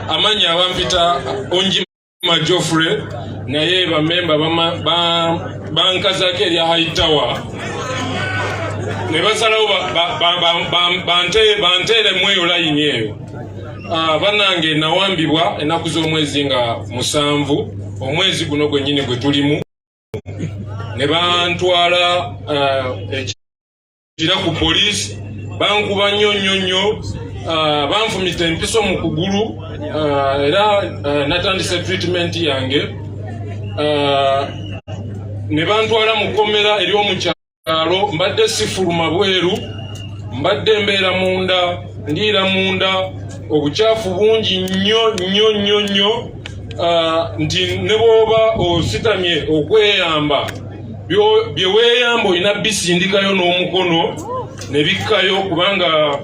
amanya abampita Onjima Geoffrey naye bamemba bankazako erya High Tower ne basalawo banteere mweyo layini eyo. Banange nawambibwa ennaku z'omwezi nga 7 omwezi guno gwennyini gwe tulimu, ne bantwala ekira ku poliisi, bankuba nnyo, banfumita empiso mu kugulu, era natandise treatment yange, ne bantwala mu kkomera ery'omukyalo. Mbadde sifuluma bweru, mbadde mbeera munda, ndiira munda, obucaafu bungi nnyo, nti ne bw'oba ositamye okweyamba, bye weeyamba olina bisindikayo n'omukono ne bikkayo, kubanga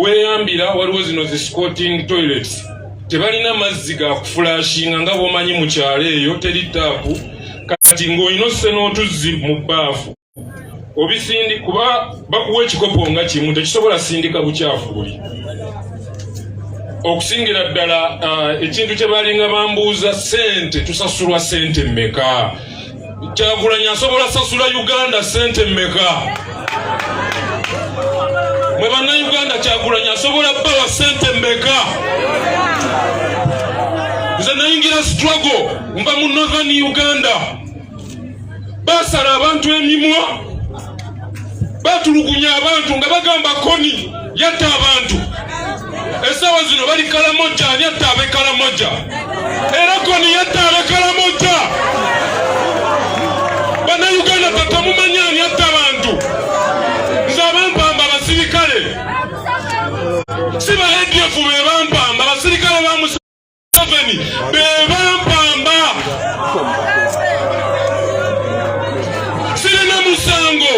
weeyambira waliwo zino zi squatting toilets, tebalina mazzi ga kufulashinga nga bw'omanyi mu kyalo eyo, teri taapu, kati ng'olina osse n'otuzzi mu bbaafu obisindi, kuba bakuwa ekikopo nga kimu, tekisobola sindika bucaafu buli. Okusingira ddala ekintu kye balinga bambuuza sente, tusasulwa sente mmeka? Kyagulanyi asobola sasula Uganda sente mmeka? Mwe bannayuganda Kyagulanyi asobola bbawa sente mmeka? Nze nayingira struggle nva mu Northern Uganda, basala abantu emimwa, batulugunya abantu nga bagamba Koni yatta abantu. Esawa zino bali Kalamoja, ani atta abe Kalamoja? Era Koni yatta abe Kalamoja. Bannayuganda tatamumanya ani atta abantu. Nze abampamba abasirikale, si ba ADF be bampamba, abasirikale ba Museveni be bampamba. Sirina musango.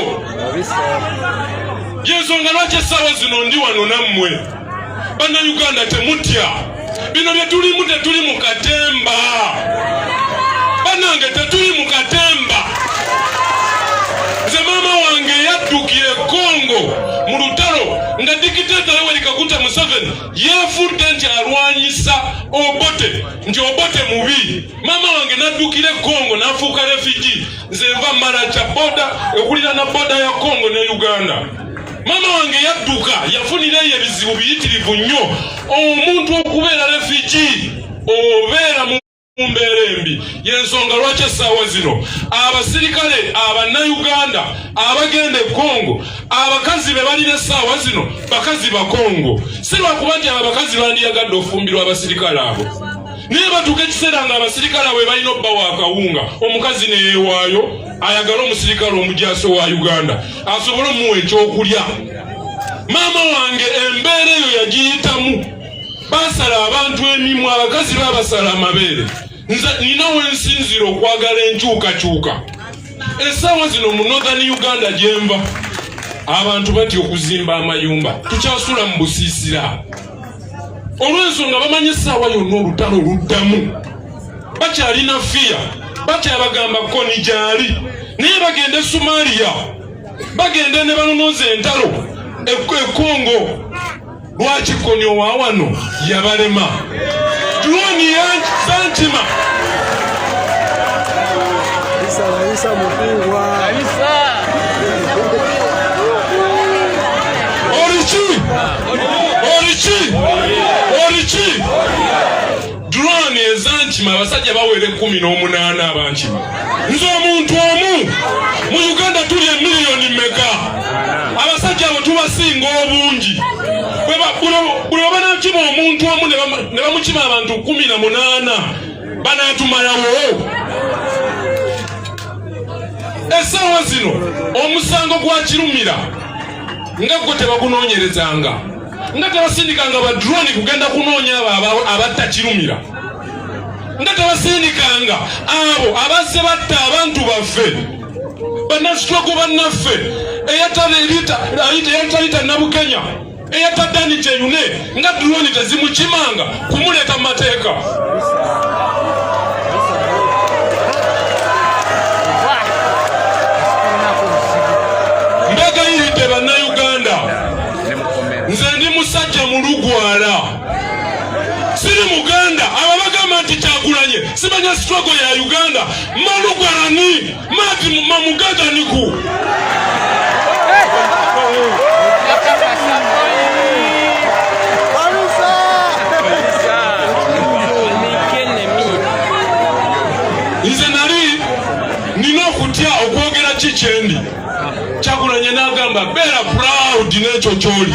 Yensonga lwaki essaawa zino ndi wano nammwe Bannayuganda temutya. Bino bye tulimu tetuli mu katemba. Bannange tetuli mu katemba. Nze maama wange yaddukiye Congo mu lutalo nga dikiteeta Yoweri Kaguta Museveni yeefudde nti alwanyisa Obote, nti Obote mubi. Maama wange naddukire Congo n'afuuka refugee. Nze nva Maracha boda ekulira na boda ya Congo ne Uganda. Mama wange yadduka yafunireyo ebizibu biyitirivu nnyo. Omuntu okubeera refugee obeera mu mbeera embi. Yensonga lwaki essaawa zino abasirikale Abannayuganda abagenda e Congo, abakazi be balina essaawa zino bakazi ba Congo. Si lwakuba nti abakazi bandiyagadde ofumbirwa abasirikale abo, naye batuuka ekiseera nga abasirikale abo balina obbawa akawunga, omukazi ne yeewaayo ayagala omusirikale omujjaso wa Uganda asobole omuwa ekyokulya. Maama wange embeera eyo yagiyitamu, basala abantu emimwa, abakazi babasala amabeere. Nze nina wensinzira okwagala enkyukakyuka. Essaawa zino mu Northern Uganda gyenva abantu batya okuzimba amayumba, tukyasula mu busiisira olw'ensonga bamanyi essaawa yonna olutalo luddamu. Bakyalina fiya, bakyabagamba Koni gyali, naye bagende e Somalia, bagende ne banonoza entalo e Congo. Lwaki Koni owa wano yabalema? Droni ya Santima Isa mupingwa Orichi drone ezanchima abasajja bawere 18 abanchima. Nze omuntu omu mu Uganda tuli emiliyoni meka, abasajja abo tubasinga obungi. Bwe banachima omuntu omu ne bamukima abantu 18 banatumalawo. Essaawa zino omusango gwa Kirumira nga gwe tebagunoonyerezanga, nga tebasindikanga ba drone kugenda kunoonya abo abatta Kirumira, nga tebasindikanga abo abazze batta abantu baffe bannasitoko bannaffe eyatalita Nabukenya eyatadani Kyeyune, nga drone tezimukimanga kumuleeta mu mateeka. Mbagayiride Bannayuganda, nze ndi musajja mulugwala, siri Muganda ababagamba nti Kyagulanyi simanya struggle ya Uganda malugwarani mati mamuganda niku nze nali nina okutya okwogera kikyendi Kyagulanyi n'agamba beera proud n'ekyo ky'oli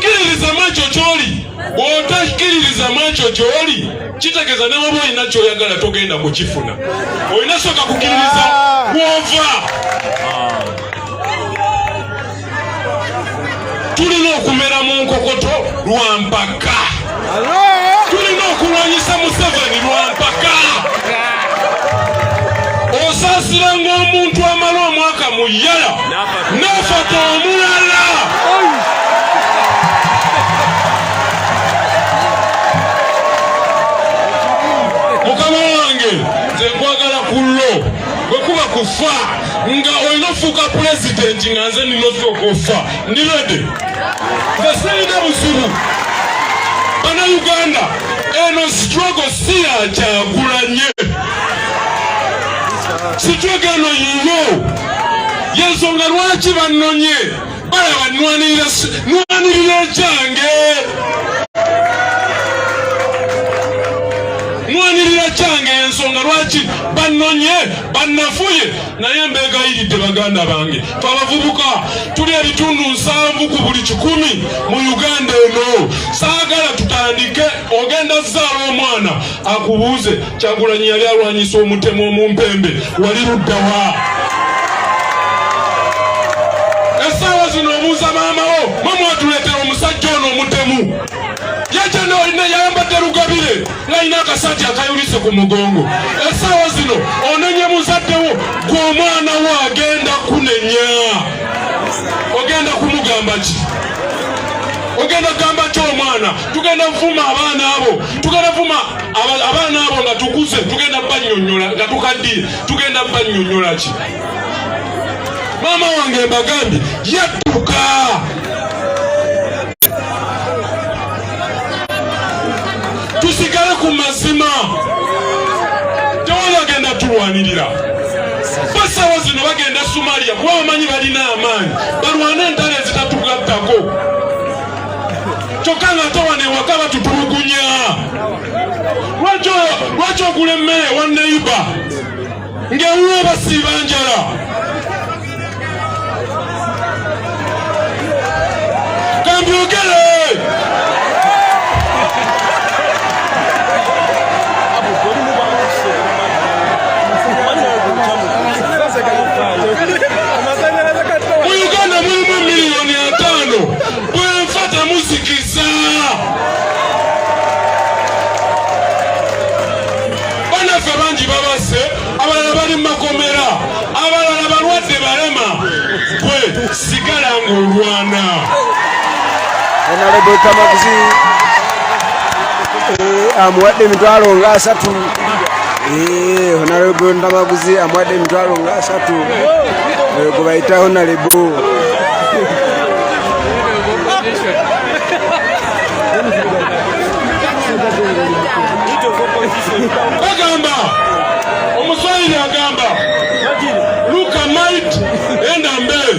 kiririzamu ekyo ky'oli bw'otakiririzamu ekyo ky'oli kitegeeza ne waba olina ky'oyagala togenda kukifuna olina soka kukiririza kw'ova tulina okumera mu nkokoto lwa mpaka tulina okulwanyisa Museveni lwa mpaka osaasira ng'omuntu amala omwaka mu yala n'afata omulala mukama wange nze nkwagala kullo bwe kuba kufa nga olina ofuuka pulezidenti nga nze nina osooka ofa ndirede nze sirina buzibu Bannayuganda eno struggle si ya Kyagulanyi struggle eno yiyo yensonga lwaki bannonye balaba nwanirira kyange nwanirira kyange ensonga lwaki bannonye bannafuye naye mbeegayiridde baganda bange abavubuka tuli ebitundu 7 ku buli 100 mu Uganda eno saagala tutandike ogenda zaala omwana akubuuze Kyagulanyi yali alwanyisa omutemu omumpembe wali luddawa essaawa zino obuuza maamawo mamwatuleetera omusajja ono omutemu yajja olina yayambadde lugabire ng'alina akasaati akayulise ku mugongo essaawa zino onenye muzaddewo gw'omwana wo agenda kunenya ogenda kumugamba ki ogenda kugamba ki omwana tugenda kuvuma abaana abo tugenda vuma abaana abo nga tukuze tugenda bannyonnyola nga tukaddiye tugenda bannyonnyola ki maama wange mbagambye yadduka tusigale ku mazima tewali agenda tulwanirira basaawa zino bagenda Somalia kuba bamanyi balina amaanyi balwane entalo ezitatugattako kyokka nga ate wano ewaka batutulugunya lwaki ogula emmere ewa neiba ng'ewuwa basiiba njala kambyogere mu Uganda mulimu miliyoni 5 bwenfata muzikiza banaffe bangi babase abalala bali mu makomera abalala balwadde balema gwe sigala ng'olwana Honorable Kamaguzi amuwadde emitwalo nga 3 Honorable Kamaguzi amuwadde emitwalo nga 3 gwe bayita Honorable bagamba omuswayiri agamba luka might enda mbere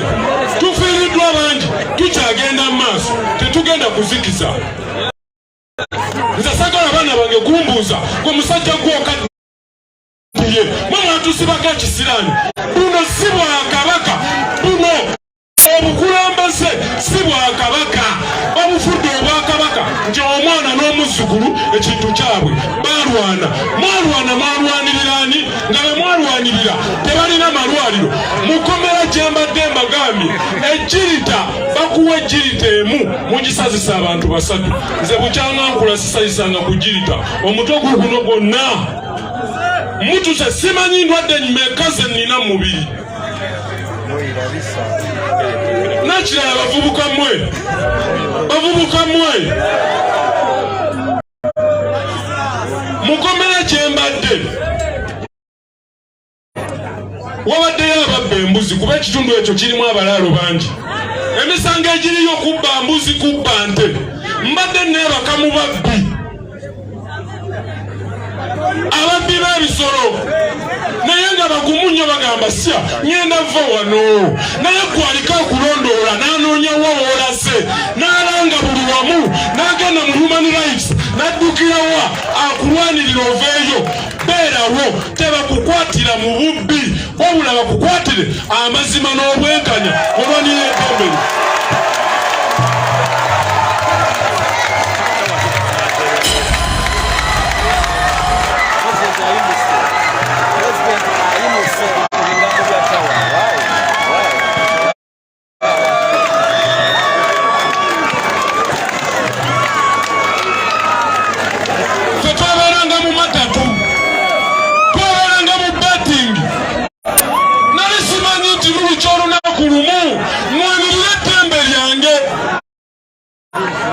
tufiiriddwa bangi tukyagenda mu maaso tetugenda kuzikiza nze sagala abaana bange kumbuuza gwe musajja gwokaddiye mwamwatusibako ekisiraani buno si bwakabaka buno obukulembeze si bwakabaka babufudde obwakabaka nti omwana n'omuzzukulu ekintu kyabwe mwalwaniriraani nga bemwalwanirira tebalina malwaliro mukomera gyembadde mbagambye ejjirita bakuwa ejjirita emu mugisazisa abantu 3 nze bukyangankula sisayisanga ku jjirita omutwe guguno gwonna mutuse simanyi ndwadde mmeka ze nnina mu mubiri nakirala bavubuka mmwe mukomera gyembadde wabaddeyo ababba embuzi kuba ekitundu ekyo kirimu abalaalo bangi emisango egiriyo kubba mbuzi kubba nte mbadde neebaka mu babbi ababbi b'ebisolo naye nga bagumunyo bagamba sya ngenda va wano naye gwaliko okulondoola n'anoonya wa woolase n'alanga buli wamu n'agenda mu human rights n'addukirawa akulwanirira oveeyo beerawo tebakukwatira mu bubbi wabula bakukwatire amazima n'obwenkanya olwanira eddembe.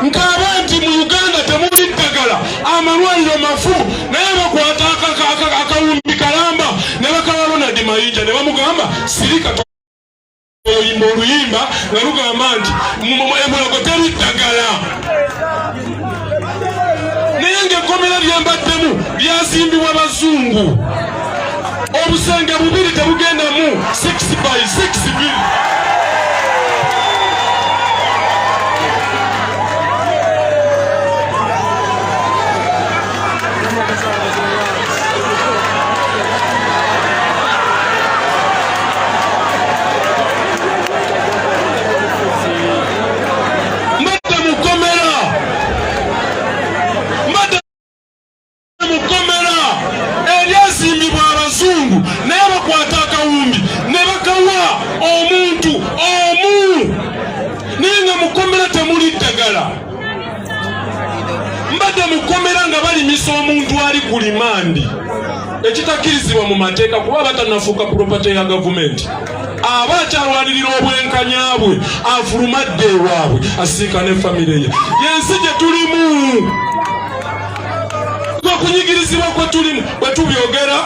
Nk'abantu mu Uganda temuli ddagala amalwaliro mafu naye bakwata akawumbi kalamba ne bakawalona di mayinja ne bamugamba sirika oyimba oluyimba nga lugamba nti emulago teri ddagala naye ng'ekkomera lyembaddemu lyazimbibwa bazungu obusenge bubiri tebugendamu 6x6 biri. Naye bakwata akawumbi ne bakawa omuntu omu naye nga mukomera temuli ddagala. Mbadde mukomera nga balimisa omuntu ali ku limandi ekitakkirizibwa mu mateeka kuba batanafuuka property ya gavumenti aba akyalwanirira obwenkanya bwe afulumadde ewaabwe asiikane famire ye. Yensi gye tulimu okunyigirizibwa kwe tulimu bwe tubyogera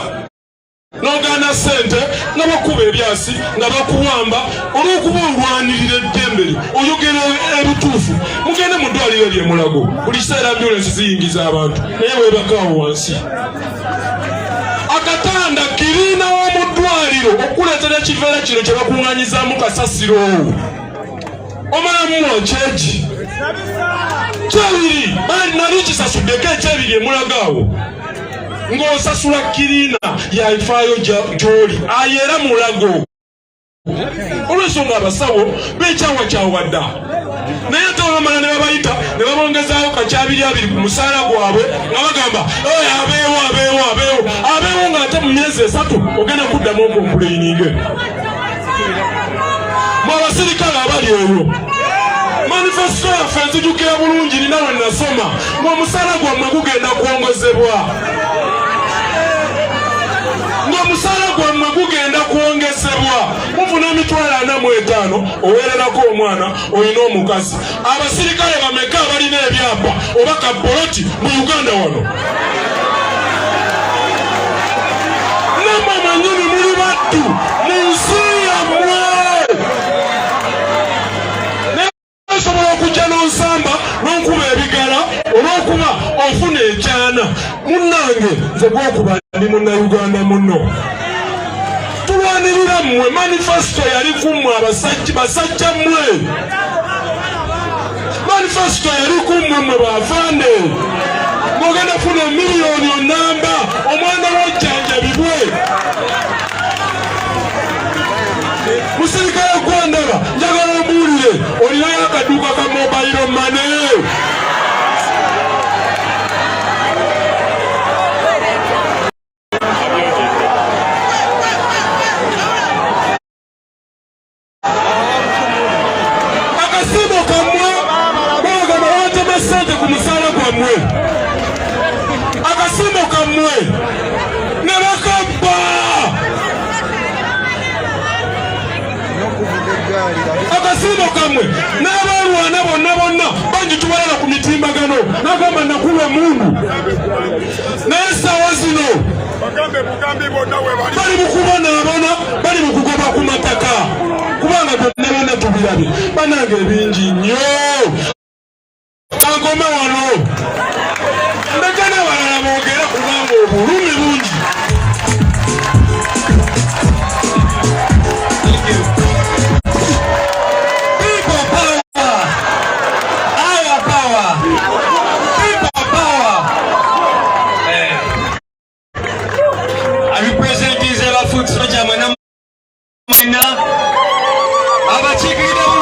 n'ogaana ssente nga bakuba ebyasi nga bakuwamba olw'okuba olwanirira eddembe lyo oyogera ebituufu. Mugende mu ddwaliro ly'emulago buli kiseera ambulensi ziyingiza abantu naye weebakaawo wansi. Akatanda kirina w'omu ddwaliro okuleetera ekiveera kino kye bakuŋŋaanyizaamu kasasiro omalamu wakyegi kyebiri nali kisasuddeko ekyebiri emulagaawo ng'osasula kirina yayifaayo gy'oli ayeera mulago olw'ensonga abasawo beekyawakyawa dda naye ate bamala ne babayita ne babongezaawo kakyabiri abiri ku musaala gwabwe nga bagamba abeewo ng'ate mu myezi 3 ogenda kuddamu okompuleyininge mu abasirikale abali eyo. Manifesto yaffe nzijukira bulungi nina we nasoma ng'omusaala gwammwe gugenda kwongezebwa ng'omusaala gwammwe gugenda kwongezebwa mufuna emitwalo 45 oweererako omwana olina omukazi. Abasirikale bameka abalina ebyapa oba kaboloti mu Uganda wano? Namwe manyini muli battu mu nsi yammwe osobola okujja n'onsamba n'onkuba ebigala olw'okuba ofuna ekyana. Munnange nze gwokuba ndi munnayuganda munno tulwanirira mmwe. Manifesto yali kummwe basajja mmwe, manifesto yali kummwe mmwe bafande ng'ogenda funa miliyoni onamba omwana w'ojjanjabibwe. Musirikale gwandaba njagala omuwulire olinayo akaduuka ka mobile money. Akasiimo kammwe bagamba watema ssente ku musaala gwammwe, akasiimo kammwe ne bakabba akasiimo kammwe n'abalwana bonna bagitubalala ku mitimbagano n'agamba nakuba mundu naye essaawa zino bali mukuba n'abana bali mukugoba ku mataka kubanga bonna tubirabye banange ebingi nnyo. Kankome wano ndeke n'abalala boogera kubanga bulumi bungi. People power. Our power. People power. I represent Israel food soldier. Abachikirida